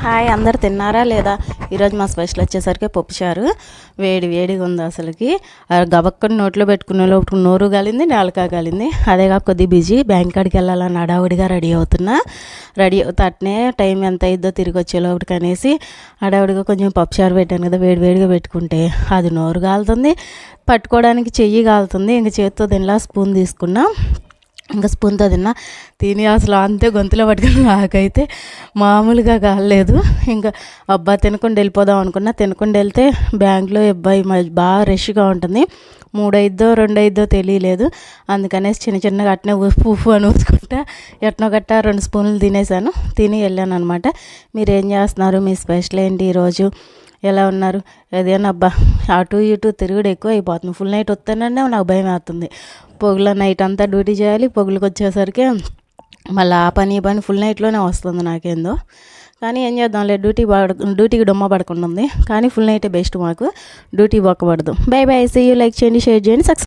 Hi, అందరు తిన్నారా లేదా? ఈరోజు మా స్పెషల్ వచ్చేసరికి పప్పుచారు. వేడిగా ఉంది అసలుకి. గబక్కని నోట్లో పెట్టుకునే లోపు నోరు కాలింది, నాలుక కాలింది. అదేగా కొద్ది బిజీ, బ్యాంక్ కాడికి వెళ్ళాలని హడావుడిగా రెడీ అవుతా అట్నే టైం ఎంత అయిందో తిరిగి వచ్చే లోపలికి అనేసి హడావుడిగా కొంచెం పప్పుచారు పెట్టాను కదా, వేడిగా పెట్టుకుంటే అది నోరు కాలుతుంది, పట్టుకోవడానికి చెయ్యి కాలుతుంది. ఇంక చేతితో తినలా, స్పూన్ తీసుకున్నా. ఇంకా స్పూన్తో తిని అసలు అంతే గొంతులో పట్టుకుని నాకైతే మామూలుగా కాలేదు. ఇంకా అబ్బా తినకుండా వెళ్ళిపోదాం అనుకున్నా. తినకుండా వెళ్తే బ్యాంక్లో అబ్బాయి బాగా రష్గా ఉంటుంది. 3 2 తెలియలేదు. అందుకనేసి చిన్నగా అట్నే ఉప్పు అని ఊసుకుంటా ఎట్నో గట్ట 2 స్పూన్లు తినేసాను. తిని వెళ్ళాను అనమాట. మీరు ఏం చేస్తున్నారు? మీ స్పెషల్ ఏంటి ఈరోజు? ఎలా ఉన్నారు? అదేనా అబ్బా, అటు ఇటు తిరుగుడు ఎక్కువ అయిపోతుంది. ఫుల్ నైట్ వస్తానన్నా నాకు భయం అవుతుంది. పొగల నైట్ అంతా డ్యూటీ చేయాలి. పొగలకు వచ్చేసరికి మళ్ళీ ఆ పని ఫుల్ నైట్లోనే వస్తుంది నాకేందో. కానీ ఏం చేద్దాంలే, డ్యూటీకి డొమ్మ పడకుండా ఉంది. కానీ ఫుల్ నైటే బెస్ట్ మాకు, డ్యూటీ బొక్కబడదు. Bye see you. లైక్ చేయండి, షేర్ చేయండి, సక్సెస్.